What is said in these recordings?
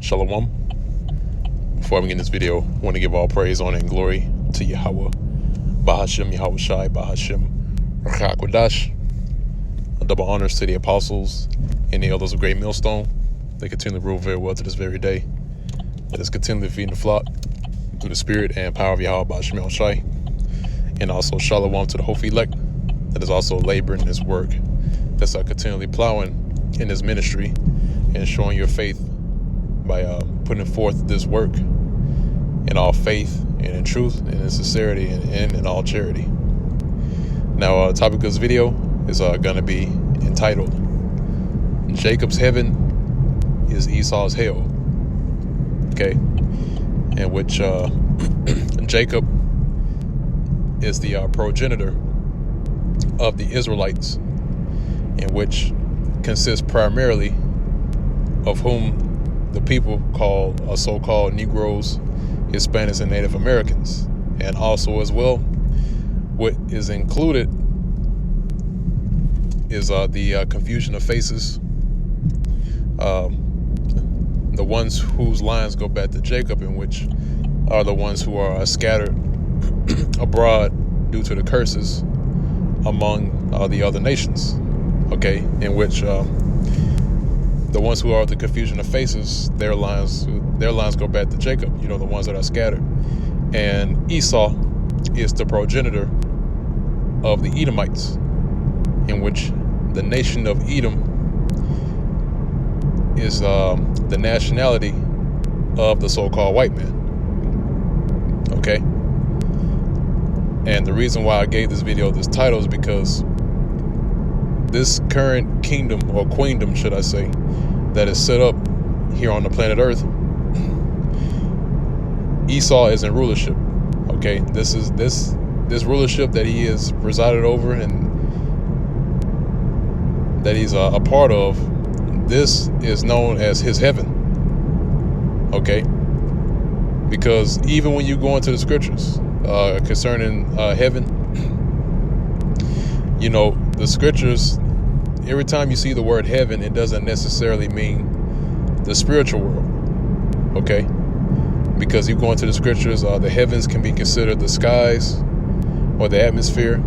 Shalom. Before I begin this video, I want to give all praise, honor, and glory to Yahweh, Bahashem, Yahweh Shai, Bahashem, Rachakwadash. Double honors to the apostles and the elders of Great Millstone. They continue to rule very well to this very day. Let us continue feeding the flock through the spirit and power of Yahweh, Bahashem, Yahweh Shai. And also shalom to the whole elect that is also laboring in this work, that's continually plowing in this ministry and showing your faith by putting forth this work in all faith and in truth and in sincerity and in all charity. Now, the topic of this video is going to be entitled, Jacob's Heaven is Esau's Hell. Okay, in which Jacob is the progenitor of the Israelites, in which consists primarily of whom the people call so-called Negroes, Hispanics, and Native Americans. And also as well, what is included is the confusion of faces, the ones whose lines go back to Jacob, in which are the ones who are scattered abroad due to the curses among the other nations. Okay, in which the ones who are the confusion of faces, their lines go back to Jacob, the ones that are scattered. And Esau is the progenitor of the Edomites, in which the nation of Edom is the nationality of the so-called white man. Okay? And the reason why I gave this video this title is because this current kingdom, or queendom should I say, that is set up here on the planet Earth, Esau is in rulership. Okay, this rulership that he is presided over and that he's a part of, this is known as his heaven. Okay, because even when you go into the scriptures concerning heaven, the scriptures, every time you see the word heaven, it doesn't necessarily mean the spiritual world. Okay, because you go into the scriptures, the heavens can be considered the skies or the atmosphere,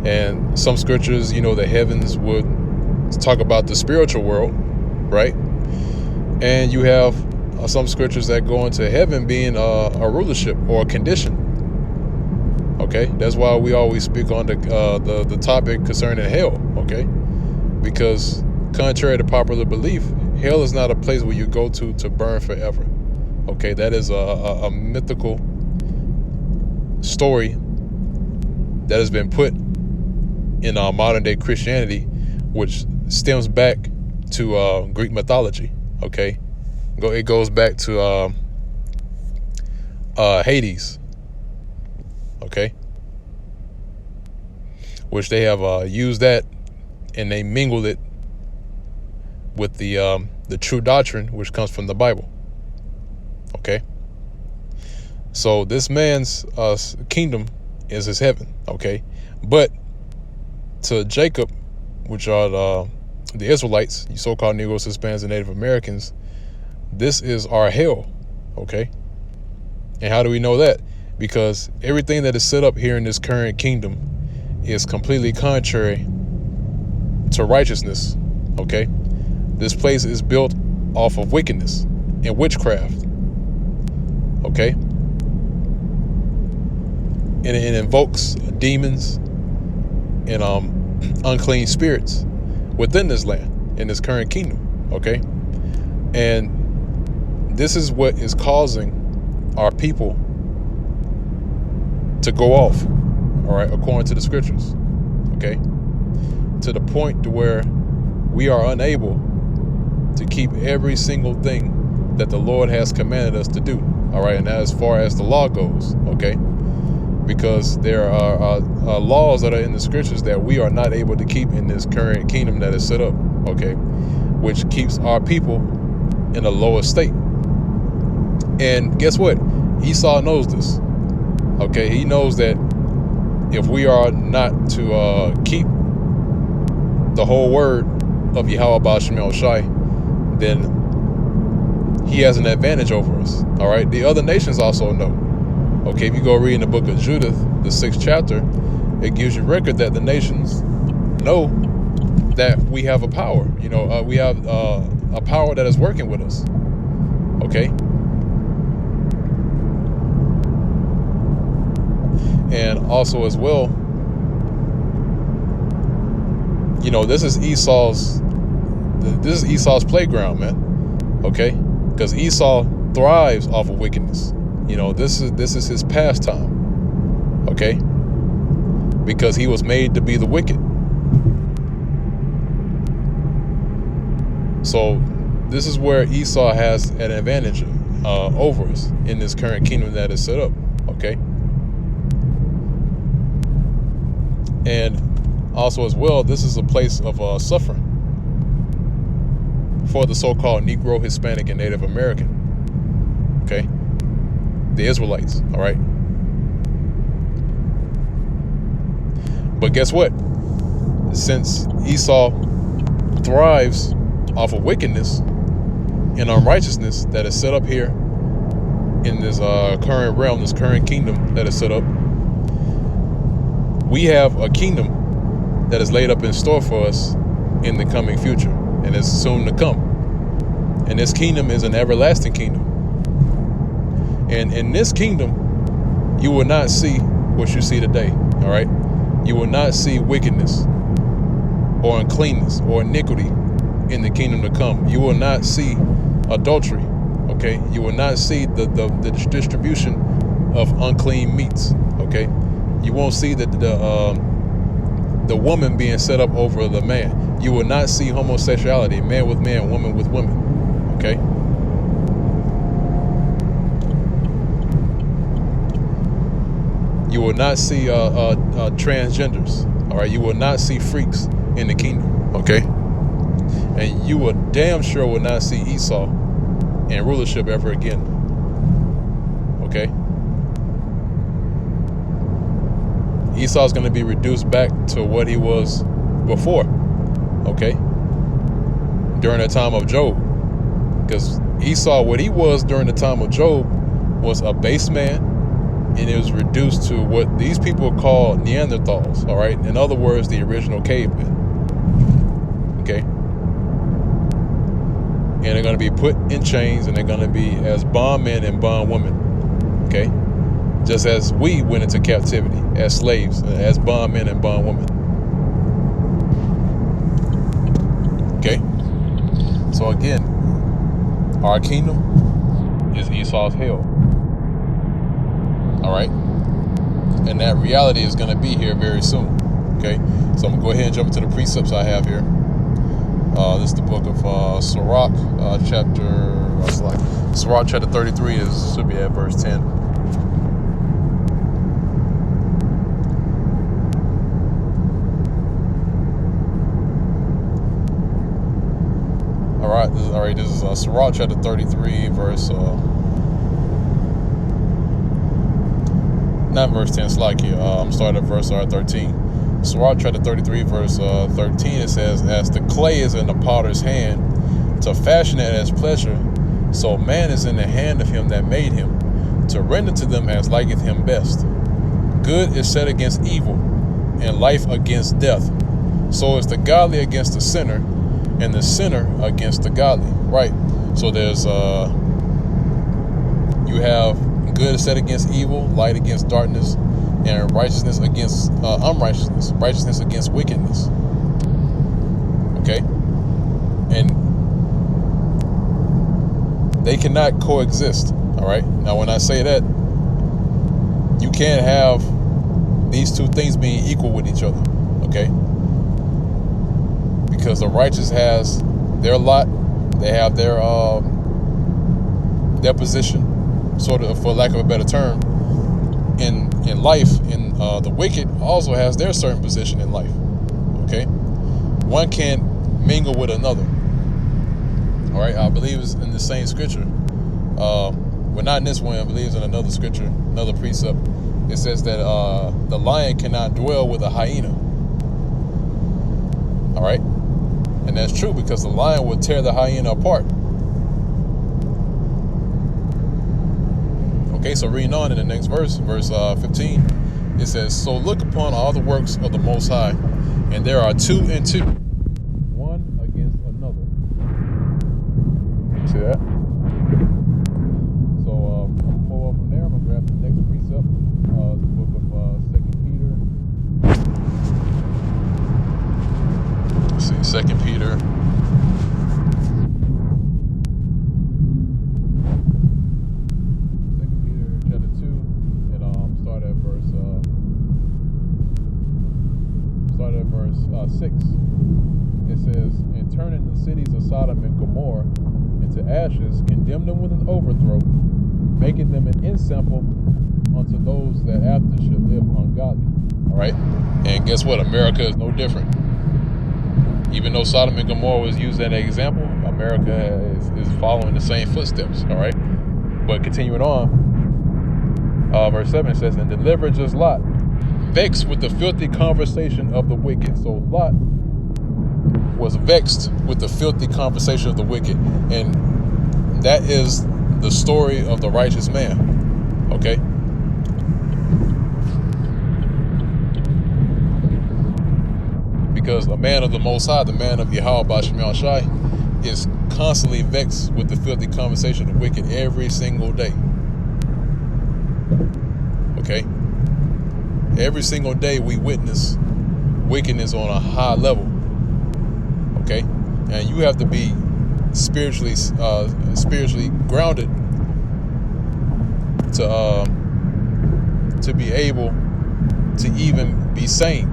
and some scriptures, the heavens would talk about the spiritual world, right? And you have some scriptures that go into heaven being a rulership or a condition. Okay, that's why we always speak on the topic concerning hell. Okay, because contrary to popular belief, hell is not a place where you go to burn forever. Okay, that is a mythical story that has been put in modern day Christianity, which stems back to Greek mythology. Okay, it goes back to Hades. Okay, which they have used that, and they mingled it with the true doctrine, which comes from the Bible. Okay, so this man's kingdom is his heaven. Okay, but to Jacob, which are the Israelites, you so-called Negroes, Hispanics, and Native Americans, this is our hell. Okay, and how do we know that? Because everything that is set up here in this current kingdom is completely contrary to righteousness. Okay, this place is built off of wickedness and witchcraft. Okay, and it invokes demons and unclean spirits within this land, in this current kingdom. Okay, and this is what is causing our people to go off, all right, according to the scriptures. Okay, to the point to where we are unable to keep every single thing that the Lord has commanded us to do. All right, and as far as the law goes. Okay, because there are laws that are in the scriptures that we are not able to keep in this current kingdom that is set up. Okay, which keeps our people in a lower state. And guess what? Esau knows this. Okay, he knows that if we are not to keep the whole word of Yahweh Bahashem Shai, then he has an advantage over us. All right. The other nations also know. Okay. If you go read in the book of Judith, the 6th chapter, it gives you record that the nations know that we have a power. We have a power that is working with us. Okay. And also as well, this is Esau's playground, man. Okay. Because Esau thrives off of wickedness. This is his pastime. Okay. Because he was made to be the wicked. So this is where Esau has an advantage over us in this current kingdom that is set up. Okay. And also as well, this is a place of suffering for the so-called Negro, Hispanic, and Native American. Okay. The Israelites. All right. But guess what? Since Esau thrives off of wickedness and unrighteousness that is set up here in this current realm, this current kingdom that is set up, we have a kingdom that is laid up in store for us in the coming future, and it's soon to come. And this kingdom is an everlasting kingdom. And in this kingdom, you will not see what you see today. All right. You will not see wickedness or uncleanness or iniquity in the kingdom to come. You will not see adultery. Okay. You will not see the distribution of unclean meats. Okay. You won't see the woman being set up over the man. You will not see homosexuality, man with man, woman with woman. Okay. You will not see transgenders. All right. You will not see freaks in the kingdom. Okay. And you will damn sure will not see Esau in rulership ever again. Okay. Esau is going to be reduced back to what he was before. Okay. During the time of Job. Because Esau, what he was during the time of Job, was a base man. And it was reduced to what these people call Neanderthals. All right. In other words, the original cavemen. Okay. And they're going to be put in chains, and they're going to be as bondmen and bondwomen. Okay. Just as we went into captivity as slaves, as bondmen and bondwomen. Okay. So again, our kingdom is Esau's hell. All right. And that reality is going to be here very soon. Okay. So I'm going to go ahead and jump into the precepts I have here. This is the book of Sirach, Sirach chapter 33 should be at verse 10. All right. This is Sirach chapter 33, verse. Not verse 10, I'm starting at verse 13. Sirach chapter 33, verse 13, it says, "As the clay is in the potter's hand, to fashion it as pleasure, so man is in the hand of him that made him, to render to them as liketh him best. Good is set against evil, and life against death. So is the godly against the sinner, and the sinner against the godly." Right. So there's you have good is set against evil, light against darkness, and righteousness against unrighteousness, righteousness against wickedness. Okay? And they cannot coexist. All right? Now, when I say that, you can't have these two things being equal with each other. Okay? Because the righteous has their lot, they have their position, sort of, for lack of a better term, in life, and the wicked also has their certain position in life. Okay, one can't mingle with another. All right, I believe it's in the same scripture. Well, not in this one. I believe it's in another scripture, another precept. It says that the lion cannot dwell with a hyena. All right, and that's true, because the lion would tear the hyena apart. Okay, so reading on in the next verse, verse 15, it says, "So look upon all the works of the Most High, and there are 2 and 2, one against another." See that? So I'm gonna move on from there. I'm gonna grab the next precept, the book of 2 Peter. Let's see, 2 Peter. 2 Peter chapter 2, and start at verse 6. It says, "And turning the cities of Sodom and Gomorrah into ashes, condemn them with an overthrow, making them an ensample unto those that after should live ungodly." All right, and guess what? America is no different. Even though Sodom and Gomorrah was used as an example, America is following the same footsteps. All right, but continuing on, verse 7 says, "And deliver just Lot, vexed with the filthy conversation of the wicked." So Lot was vexed with the filthy conversation of the wicked, and that is the story of the righteous man. Okay, because a man of the Most High, the man of Yahweh Ba'ashem Yahushai, is constantly vexed with the filthy conversation of the wicked every single day. Okay, every single day we witness wickedness on a high level. Okay, and you have to be spiritually grounded to be able to even be sane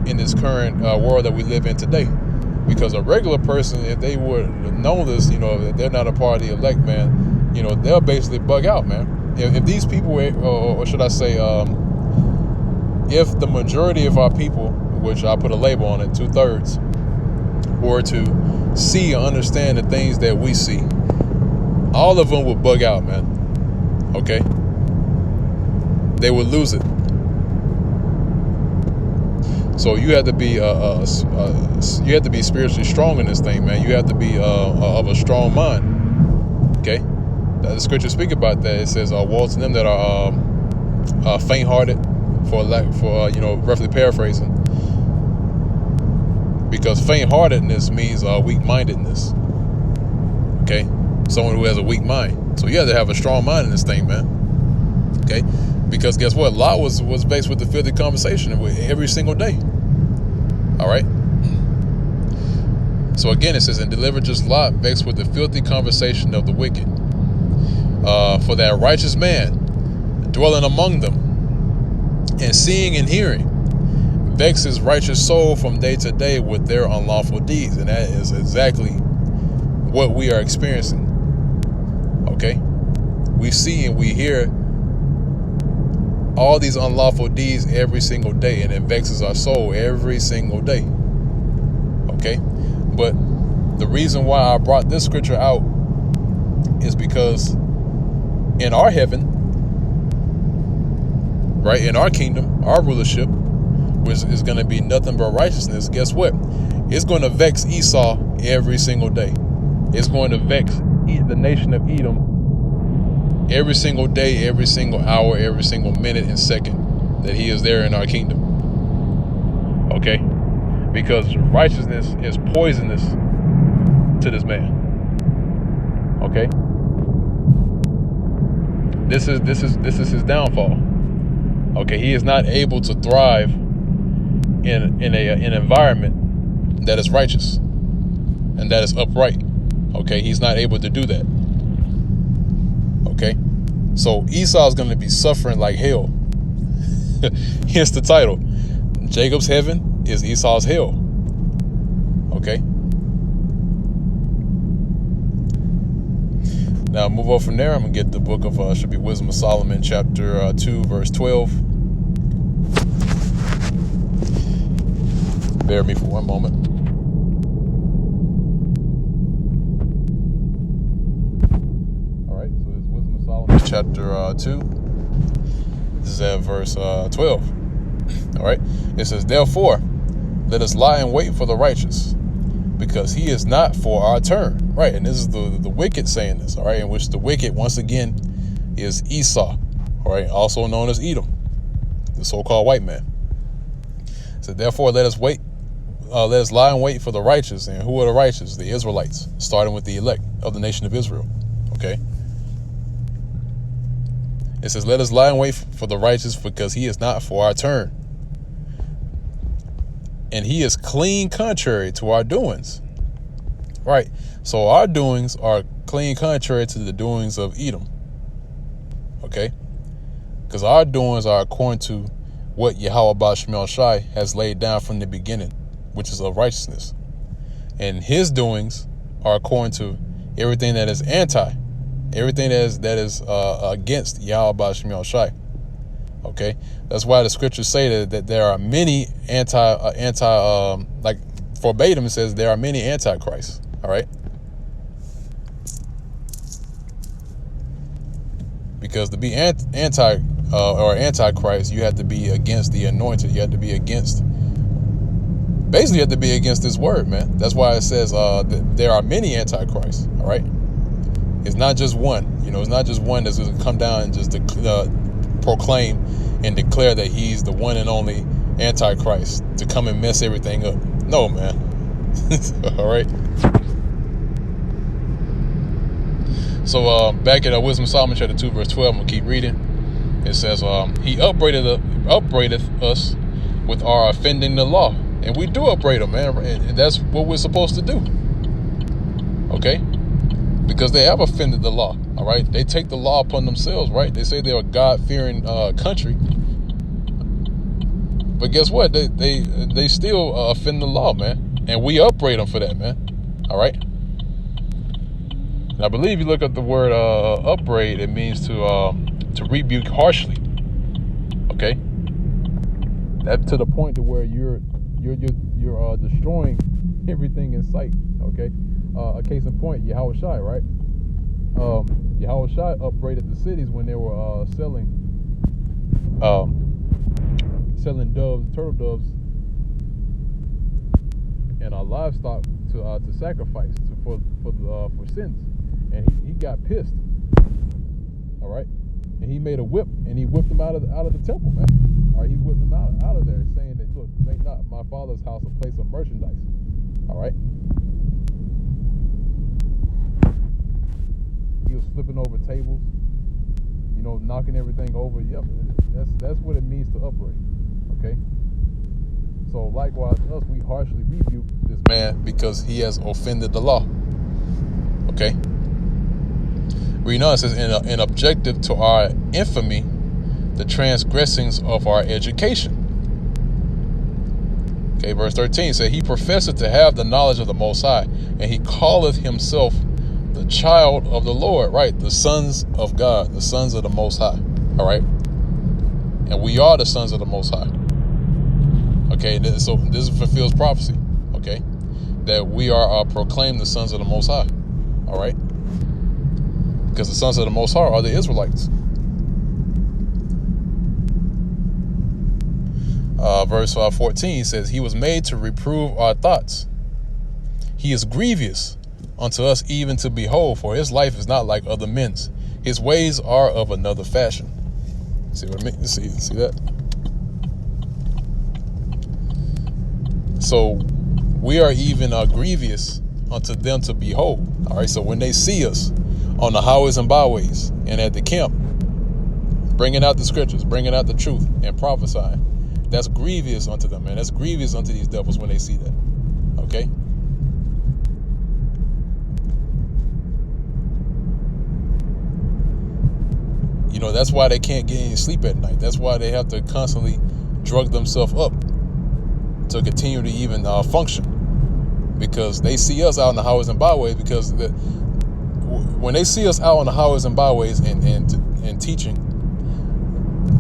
in this current world that we live in today. Because a regular person, if they would know this, if they're not a part of the elect, man, they'll basically bug out, man. If these people, or should I say, if the majority of our people, which I put a label on it, 2/3, were to see and understand the things that we see, all of them would bug out, man. Okay, they would lose it. So you have to be spiritually strong in this thing, man. You have to be of a strong mind. Okay, the scriptures speak about that. It says, "Woe to them that are faint-hearted," roughly paraphrasing. Because faint-heartedness means weak-mindedness. Okay, someone who has a weak mind. So you have to have a strong mind in this thing, man. Okay, because guess what? Lot was faced with the filthy conversation every single day. All right. So again, it says, "And deliver just Lot, vexed with the filthy conversation of the wicked. For that righteous man dwelling among them, and seeing and hearing, vex his righteous soul from day to day with their unlawful deeds." And that is exactly what we are experiencing. Okay, we see and we hear all these unlawful deeds every single day, and it vexes our soul every single day. Okay, but the reason why I brought this scripture out is because in our heaven, right, in our kingdom, our rulership, which is going to be nothing but righteousness, guess what? It's going to vex Esau every single day. It's going to vex the nation of Edom every single day, every single hour, every single minute and second that he is there in our kingdom. Okay, because righteousness is poisonous to this man. Okay, this is his downfall. Okay, he is not able to thrive in an environment that is righteous and that is upright. Okay, he's not able to do that. Okay, so Esau is going to be suffering like hell. Hence the title. Jacob's heaven is Esau's hell. Okay. Now move on from there. I'm going to get the book of should be Wisdom of Solomon, chapter 2, verse 12. Bear with me for one moment. Chapter 2, this is at verse 12. All right, it says, "Therefore, let us lie in wait for the righteous, because he is not for our turn." Right, and this is the wicked saying this. All right, in which the wicked, once again, is Esau, all right, also known as Edom, the so-called white man. So therefore, let us lie in wait for the righteous. And who are the righteous? The Israelites, starting with the elect of the nation of Israel. Okay. It says, let us lie in wait for the righteous, because he is not for our turn, and he is clean contrary to our doings. Right. So our doings are clean contrary to the doings of Edom. Okay. Because our doings are according to what Yahweh Ba'Shem Shai has laid down from the beginning, which is of righteousness. And his doings are according to everything that is everything that is against Yahweh Ba'Shem Shai. Okay, that's why the scriptures say that there are many like verbatim it says there are many antichrists. All right, because to be antichrist, you have to be against the anointed. You have to be against. Basically, you have to be against this word, man. That's why it says that there are many antichrists. All right, it's not just one. It's not just one that's going to come down and just proclaim and declare that he's the one and only antichrist to come and mess everything up. No, man. All right. So back at Wisdom of Solomon chapter 2 verse 12, I'm gonna keep reading. It says, he upbraideth us with our offending the law. And we do upbraid them, man. And that's what we're supposed to do. Okay? Because they have offended the law. All right? They take the law upon themselves, right? They say they're a God-fearing country. But guess what? They still offend the law, man. And we upbraid them for that, man. All right? And I believe you look at the word upbraid, it means to rebuke harshly. Okay? That's to the point to where you're destroying everything in sight. Okay? A case in point, Yahweh Shai, right? Yahweh Shai upbraided the cities when they were selling doves, turtle doves, and livestock to sacrifice for sins, and he got pissed. All right, and he made a whip and he whipped them out of the temple, man. All right, he whipped them out of there, saying that, look, make not my father's house a place of merchandise. All right. He was flipping over tables, knocking everything over. Yep, that's what it means to upbraid. Okay. So likewise, us, we harshly rebuke this man because he has offended the law. Okay. Read on, it says, in objective to our infamy, the transgressings of our education. Okay, verse 13 says, he professeth to have the knowledge of the Most High, and he calleth himself the child of the Lord, right? The sons of God, the sons of the Most High, all right? And we are the sons of the Most High. Okay, so this fulfills prophecy, okay? That we are proclaimed the sons of the Most High, all right? Because the sons of the Most High are the Israelites. Verse 14 says, he was made to reprove our thoughts. He is grievous unto us even to behold, for his life is not like other men's. His ways are of another fashion. See what I mean? See that? So we are even grievous unto them to behold. All right. So when they see us on the highways and byways and at the camp, bringing out the scriptures, bringing out the truth and prophesying, that's grievous unto them, man. That's grievous unto these devils when they see that. Okay. That's why they can't get any sleep at night. That's why they have to constantly drug themselves up to continue to even function, because they see us out on the highways and byways. Because when they see us out on the highways and byways and teaching,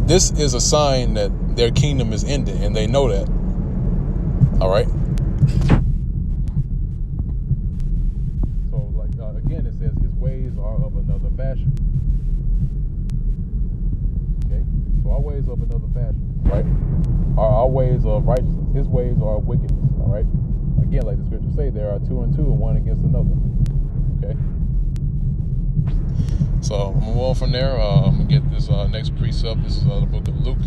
this is a sign that their kingdom is ending, and they know that. All right. So, again, it says his ways are of another fashion. Our ways of another fashion, right? Our ways of righteousness. His ways are wickedness, all right? Again, like the scriptures say, there are two and two and one against another, okay? So I'm gonna move on from there. I'm gonna get this next precept. This is the book of Luke.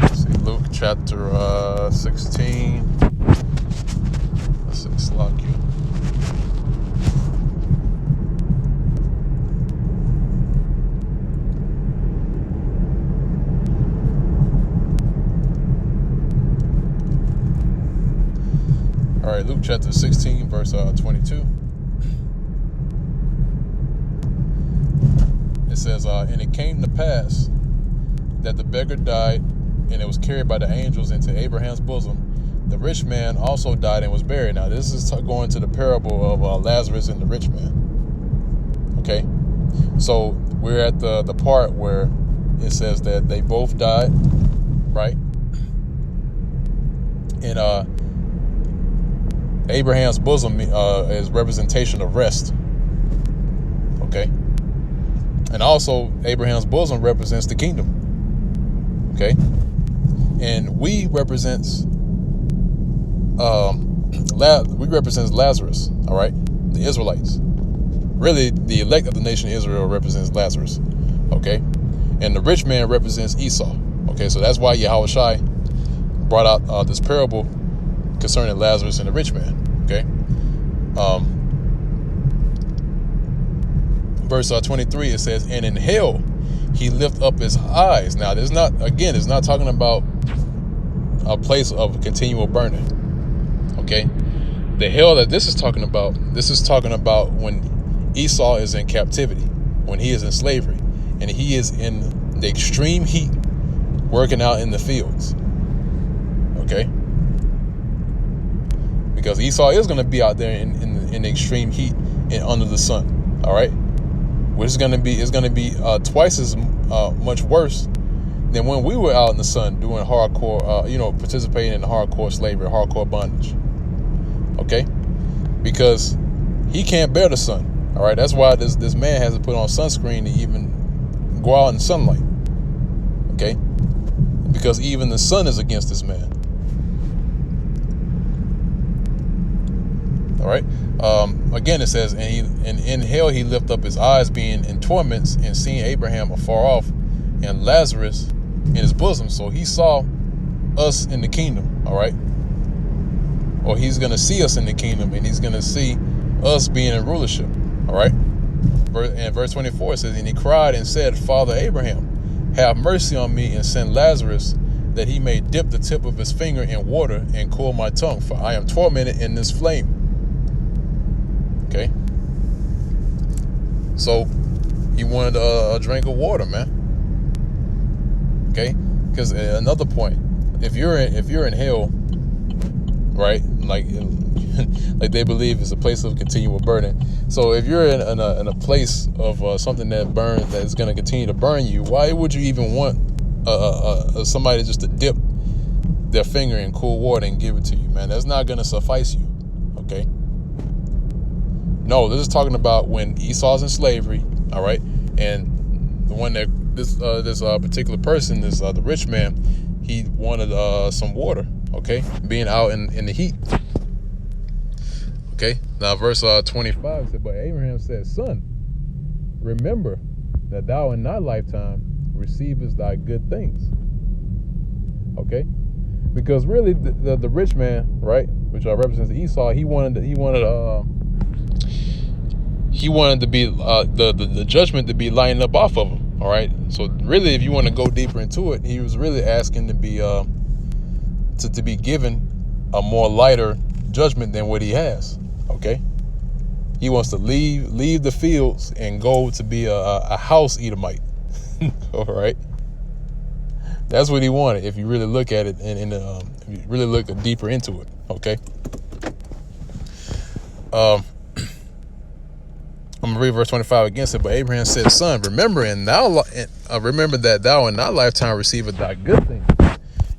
Let's see, Luke chapter 16. Let's see, Slakia. All right, Luke chapter 16, verse 22. It says, and it came to pass that the beggar died, and it was carried by the angels into Abraham's bosom. The rich man also died and was buried. Now, this is going to the parable of Lazarus and the rich man. Okay? So, we're at the part where it says that they both died, right? And Abraham's bosom is representation of rest. Okay? And also, Abraham's bosom represents the kingdom. Okay? And we represents Lazarus, all right? The Israelites. Really, the elect of the nation of Israel represents Lazarus. Okay? And the rich man represents Esau. Okay, so that's why Yahushua brought out this parable concerning Lazarus and the rich man. Okay? Verse 23, it says, and in hell he lift up his eyes. Now, it's not talking about a place of continual burning. Okay? The hell that this is talking about when Esau is in captivity, when he is in slavery, and he is in the extreme heat, working out in the fields. Okay? Because Esau is going to be out there in the extreme heat and under the sun. All right? Which is going to be twice as much worse than when we were out in the sun doing hardcore, participating in hardcore slavery, hardcore bondage. Okay? Because he can't bear the sun. All right? That's why this man has to put on sunscreen to even go out in sunlight. Okay? Because even the sun is against this man. All right. Again, it says, and in hell he lift up his eyes, being in torments, and seeing Abraham afar off, and Lazarus in his bosom. So he saw us in the kingdom. All right. Or he's gonna see us in the kingdom, and he's gonna see us being in rulership. All right. And verse 24 says, and he cried and said, Father Abraham, have mercy on me, and send Lazarus, that he may dip the tip of his finger in water and cool my tongue, for I am tormented in this flame. Okay, so he wanted a drink of water, man. Okay, because another point, if you're in hell, right, like they believe it's a place of continual burning. So if you're in a place of something that burns, that is going to continue to burn you, why would you even want somebody just to dip their finger in cool water and give it to you, man? That's not going to suffice you. Okay. No, this is talking about when Esau's in slavery, all right, and the one that this particular person, the rich man, he wanted some water, okay, being out in the heat. Okay, now verse 25 said, but Abraham said, Son, remember that thou in thy lifetime receivest thy good things. Okay, because really the rich man, right, which represents Esau, he wanted to be the judgment to be lighting up off of him. All right. So really, if you want to go deeper into it, he was really asking to be given a more lighter judgment than what he has. Okay. He wants to leave the fields and go to be a house Edomite. All right. That's what he wanted. If you really look at it and if you really look deeper into it. Okay. I'm going to read verse 25 against it. But Abraham said, Son, remember that thou in thy lifetime receivest thy good things,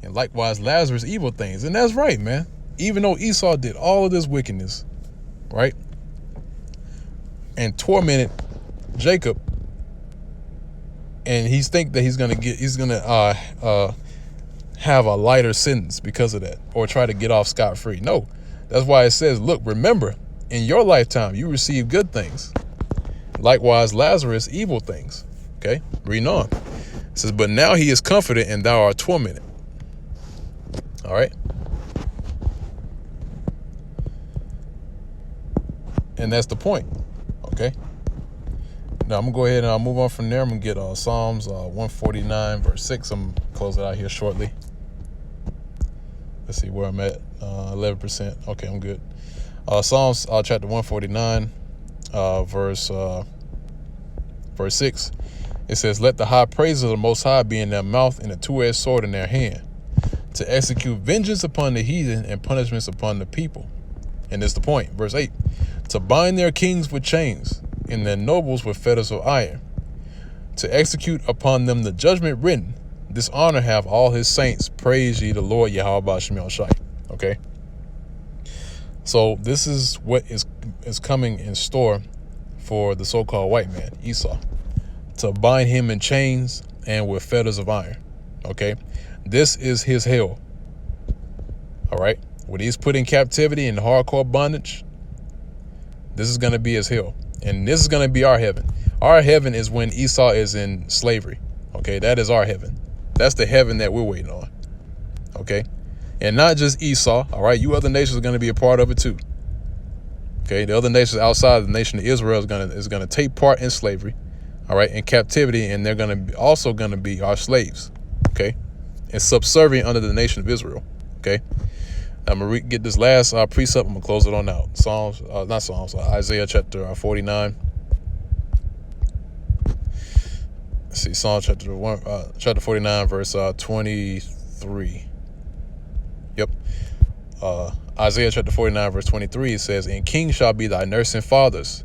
and likewise Lazarus evil things. And that's right, man. Even though Esau did all of this wickedness, right, and tormented Jacob, and he's think that he's gonna have a lighter sentence because of that, or try to get off scot-free. No, that's why it says, look, remember, in your lifetime you receive good things, Likewise, Lazarus, evil things. Okay, reading on. It says, but now he is comforted and thou art tormented. All right. And that's the point. Okay. Now I'm gonna go ahead and I'll move on from there. I'm gonna get Psalms 149 verse 6. I'm gonna close it out here shortly. Let's see where I'm at. 11%. Okay, I'm good. Psalms chapter 149 verse 6. It says, let the high praises of the Most High be in their mouth and a two-edged sword in their hand, to execute vengeance upon the heathen and punishments upon the people. And that's the point. Verse 8. To bind their kings with chains and their nobles with fetters of iron, to execute upon them the judgment written. This honor have all his saints. Praise ye the Lord Yahweh Ba'ashem Yahushai. Okay. So this is what is coming in store for the so-called white man, Esau, to bind him in chains and with fetters of iron. Okay. This is his hell. All right. When he's put in captivity and hardcore bondage, this is going to be his hell. And this is going to be our heaven. Our heaven is when Esau is in slavery. Okay. That is our heaven. That's the heaven that we're waiting on. Okay. And not just Esau. All right. You other nations are going to be a part of it too. Okay. The other nations outside of the nation of Israel is going to take part in slavery. All right. In captivity. And they're also going to be our slaves. Okay. And subservient under the nation of Israel. Okay. I'm going to get this last precept. I'm going to close it on out. Isaiah chapter 49. Let's see, Psalm chapter 49, verse 23. Yep. Isaiah chapter 49, verse 23, it says, and kings shall be thy nursing fathers,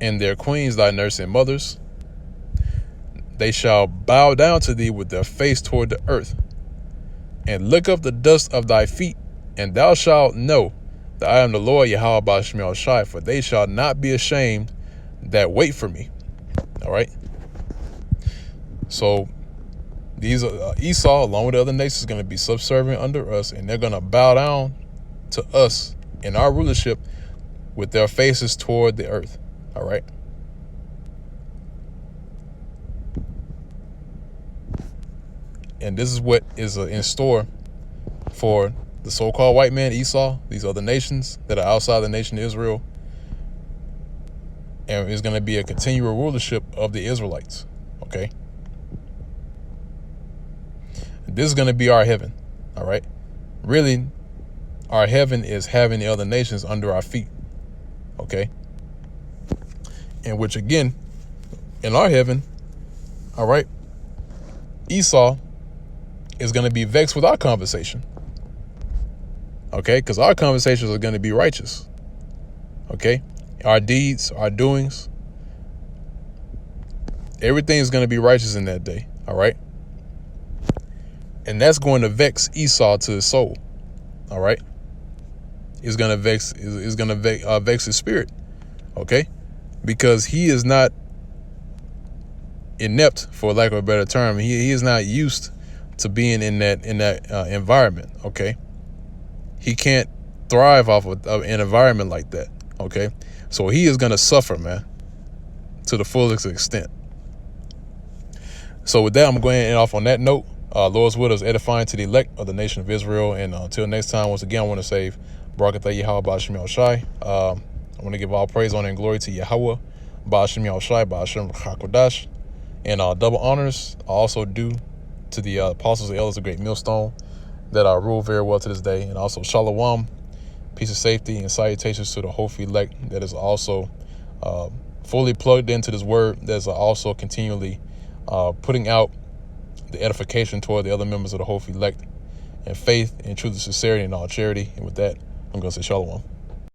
and their queens thy nursing mothers. They shall bow down to thee with their face toward the earth, and lick up the dust of thy feet, and thou shalt know that I am the Lord Yahweh Ba'ashem Yahushai, for they shall not be ashamed that wait for me. All right. So these Esau, along with the other nations, is going to be subservient under us, and they're going to bow down to us in our rulership with their faces toward the earth. All right. And this is what is in store for the so-called white man, Esau, these other nations that are outside the nation of Israel. And it's going to be a continual rulership of the Israelites. Okay. This is going to be our heaven. All right. Really, our heaven is having the other nations under our feet. Okay. And which, again, in our heaven, all right, Esau is going to be vexed with our conversation. Okay. Because our conversations are going to be righteous. Okay. Our deeds, our doings, everything is going to be righteous in that day. All right. And that's going to vex Esau to his soul. All right. It's going to vex his spirit. Okay. Because he is not inept, for lack of a better term. He is not used to being in that environment. Okay. He can't thrive off of an environment like that. Okay. So he is going to suffer, man, to the fullest extent. So with that, I'm going to end off on that note. Lord's will is edifying to the elect of the nation of Israel. And until next time, once again, I want to say, Barakatah Yahweh Ba'ashem Yahushai. I want to give all praise, honor, and glory to Yahweh Ba'ashem Yahushai, Ba'ashem Hakodash. And double honors I also due to the apostles and elders of Great Millstone that rule very well to this day. And also Shalom, peace of safety, and salutations to the hopeful elect that is also fully plugged into this word, that's also continually putting out the edification toward the other members of the hopeful elect, and faith and truth and sincerity and all charity. And with that, I'm going to say Shalom.